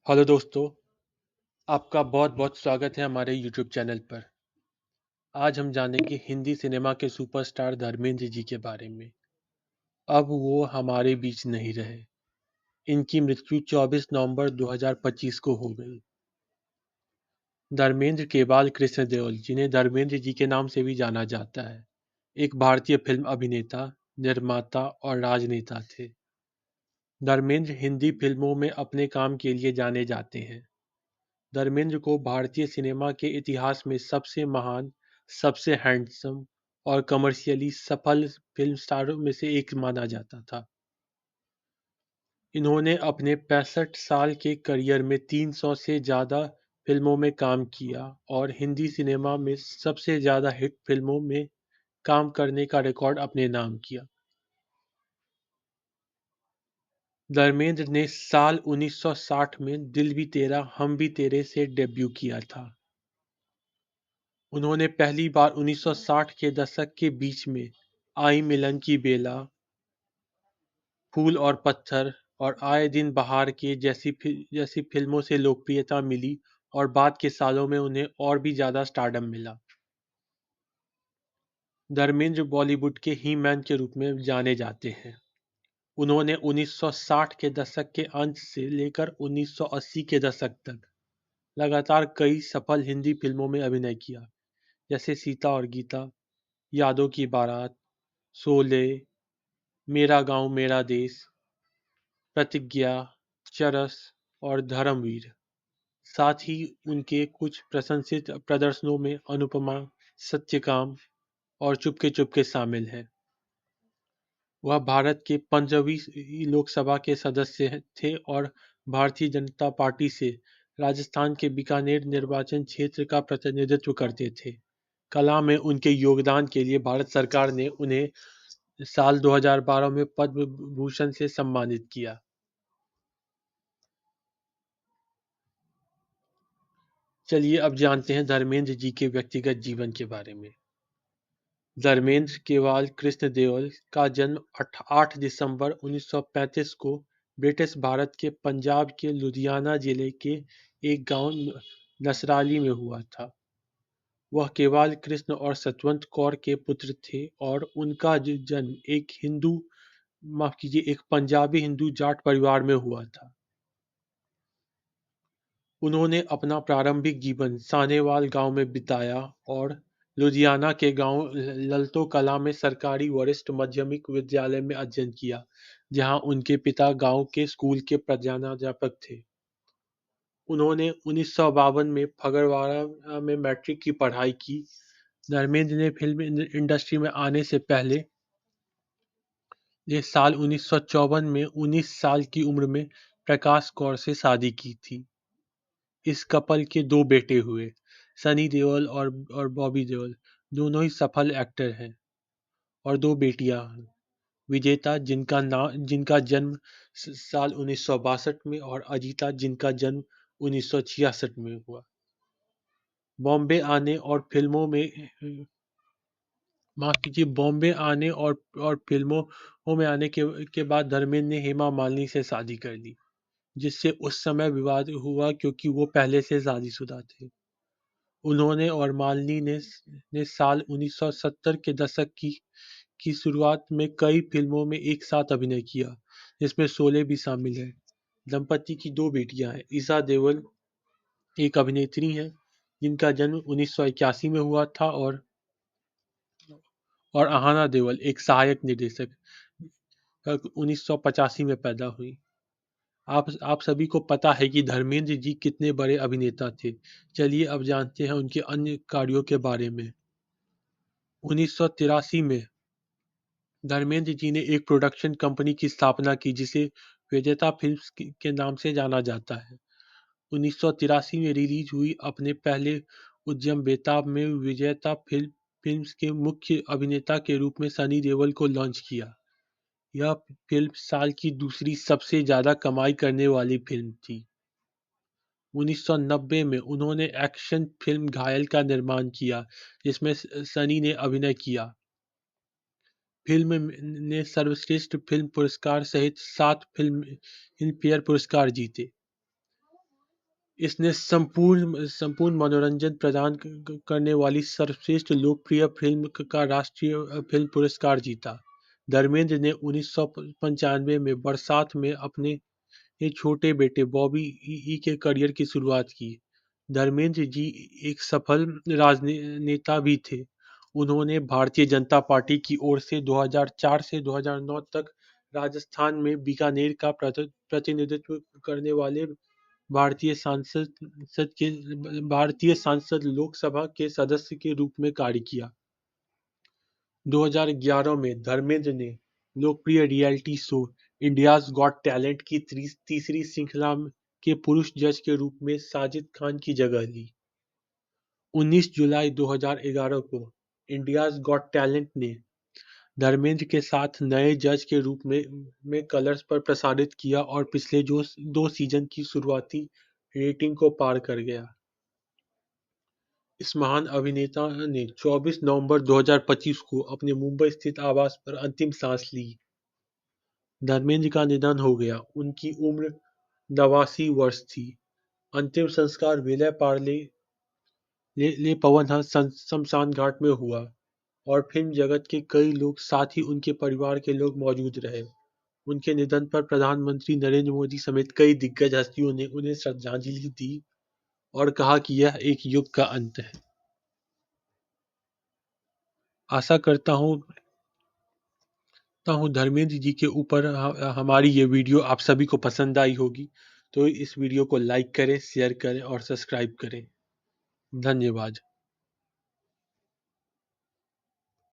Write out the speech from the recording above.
Hello दोस्तों, आपका बहुत-बहुत स्वागत है हमारे यूट्यूब चैनल पर। आज हम जानेंगे हिंदी सिनेमा के सुपरस्टार धर्मेंद्र जी के बारे में। अब वो हमारे बीच नहीं रहे। इनकी मृत्यु 24 नवंबर 2025 को हो गई। धर्मेंद्र केबाल कृष्ण देओल, जिन्हें धर्मेंद्र जी के नाम से भी जाना जाता है, एक भारतीय फिल्म अभिनेता, निर्माता और राजनेता थे। धर्मेंद्र हिंदी फिल्मों में अपने काम के लिए जाने जाते हैं। धर्मेंद्र को भारतीय सिनेमा के इतिहास में सबसे महान, सबसे हैंडसम और कमर्शियली सफल फिल्म स्टारों में से एक माना जाता था। इन्होंने अपने 65 साल के करियर में 300 से ज़्यादा फिल्मों में काम किया और हिंदी सिनेमा में सबसे ज़्यादा हिट फिल्मों में काम करने का रिकॉर्ड अपने नाम किया। धर्मेंद्र ने साल 1960 में दिल भी तेरा हम भी तेरे से डेब्यू किया था। उन्होंने पहली बार 1960 के दशक के बीच में आई मिलन की बेला, फूल और पत्थर और आए दिन बहार के जैसी फिल्मों से लोकप्रियता मिली और बाद के सालों में उन्हें और भी ज्यादा स्टारडम मिला। धर्मेंद्र बॉलीवुड के ही मैन के रूप में जाने जाते हैं। उन्होंने 1960 के दशक के अंत से लेकर 1980 के दशक तक लगातार कई सफल हिंदी फिल्मों में अभिनय किया, जैसे सीता और गीता, यादों की बारात, शोले, मेरा गांव मेरा देश, प्रतिज्ञा, चरस और धर्मवीर। साथ ही उनके कुछ प्रशंसित प्रदर्शनों में अनुपमा, सत्यकाम और चुपके चुपके शामिल हैं। वह भारत के 15वीं लोकसभा के सदस्य थे और भारतीय जनता पार्टी से राजस्थान के बीकानेर निर्वाचन क्षेत्र का प्रतिनिधित्व करते थे। कला में उनके योगदान के लिए भारत सरकार ने उन्हें साल 2012 में पद्म भूषण से सम्मानित किया। चलिए अब जानते हैं धर्मेंद्र जी के व्यक्तिगत जीवन के बारे में। धर्मेंद्र केवाल कृष्ण देओल का जन्म 8 दिसंबर 1935 को ब्रिटिश भारत के पंजाब के लुधियाना जिले के एक गांव नसराली में हुआ था। वह केवाल कृष्ण और सतवंत कौर के पुत्र थे और उनका जन्म एक पंजाबी हिंदू जाट परिवार में हुआ था। उन्होंने अपना प्रारंभिक जीवन सानेवाल गांव में बिताया और लुधियाना के गांव ललतो कला में सरकारी वरिष्ठ माध्यमिक विद्यालय में अध्ययन किया, जहां उनके पिता गांव के स्कूल के प्रधानाध्यापक थे। उन्होंने 1952 में फगवाड़ा में मैट्रिक की पढ़ाई की। धर्मेंद्र ने फिल्म इंडस्ट्री में आने से पहले ये साल 1954 में 19 साल की उम्र में प्रकाश कौर से शादी की थी। इस कपल के दो बेटे हुए, सनी देओल और बॉबी देओल, दोनों ही सफल एक्टर हैं। और दो बेटियां, विजेता जिनका जन्म साल 1962 में और अजीता जिनका जन्म 1966 में हुआ। बॉम्बे आने और फिल्मों में माफ कीजिए बॉम्बे आने और फिल्मों में आने के बाद धर्मेंद्र ने हेमा मालिनी से शादी कर ली, जिससे उस समय विवाद हुआ क्योंकि वो पहले से शादीशुदा थे। उन्होंने और मालिनी ने साल 1970 के दशक की शुरुआत में कई फिल्मों में एक साथ अभिनय किया, जिसमें शोले भी शामिल है। दंपति की दो बेटियां हैं। ईशा देओल एक अभिनेत्री हैं जिनका जन्म 1981 में हुआ था और अहाना देओल एक सहायक निर्देशक 1985 में पैदा हुई। आप सभी को पता है कि धर्मेंद्र जी कितने बड़े अभिनेता थे। चलिए अब जानते हैं उनके अन्य कार्यों के बारे में। 1983 में धर्मेंद्र जी ने एक प्रोडक्शन कंपनी की स्थापना की जिसे विजेता फिल्म्स के नाम से जाना जाता है। 1983 में रिलीज हुई अपने पहले उद्यम बेताब में विजेता फिल्म्स के मुख्य अभिनेता के रूप में सनी देओल को लॉन्च किया। यह फिल्म साल की दूसरी सबसे ज्यादा कमाई करने वाली फिल्म थी। 1990 में उन्होंने एक्शन फिल्म घायल का निर्माण किया, जिसमें सनी ने अभिनय किया। फिल्म ने सर्वश्रेष्ठ फिल्म पुरस्कार सहित 7 फिल्म फेयर पुरस्कार जीते। इसने संपूर्ण मनोरंजन प्रदान करने वाली सर्वश्रेष्ठ लोकप्रिय फिल्म का राष्ट्रीय फिल्म पुरस्कार जीता। धर्मेंद्र ने 1995 में बरसात में अपने छोटे बेटे बॉबी ई के करियर की शुरुआत की। धर्मेंद्र जी एक सफल राजनेता भी थे। उन्होंने भारतीय जनता पार्टी की ओर से 2004 से 2009 तक राजस्थान में बीकानेर का प्रतिनिधित्व करने वाले भारतीय सांसद लोकसभा के सदस्य के रूप में कार्य किया। 2011 में धर्मेंद्र ने लोकप्रिय reality show India's got talent की तीसरी श्रृंखला के पुरुष जज के रूप में साजिद खान की जगह ली। 19 जुलाई 2011 को इंडियाज गॉट टैलेंट ने धर्मेंद्र के साथ नए जज के रूप में कलर्स पर प्रसारित किया और पिछले जो 2 सीजन की शुरुआती रेटिंग को पार कर गया। इस महान अभिनेता ने 24 नवंबर 2025 को अपने मुंबई स्थित आवास पर अंतिम सांस ली। धर्मेंद्र का निधन हो गया। उनकी उम्र 89 वर्ष थी। अंतिम संस्कार विलय पार्ले ले पवन हंस शमशान घाट में हुआ और फिल्म जगत के कई लोग साथ ही उनके परिवार के लोग मौजूद रहे। उनके निधन पर प्रधानमंत्री नरेंद्र मोदी समेत कई दिग्गज हस्तियों ने उन्हें श्रद्धांजलि दी और कहा कि यह एक युग का अंत है। आशा करता हूँ धर्मेंद्र जी के ऊपर हमारी ये वीडियो आप सभी को पसंद आई होगी। तो इस वीडियो को लाइक करें, शेयर करें और सब्सक्राइब करें। धन्यवाद।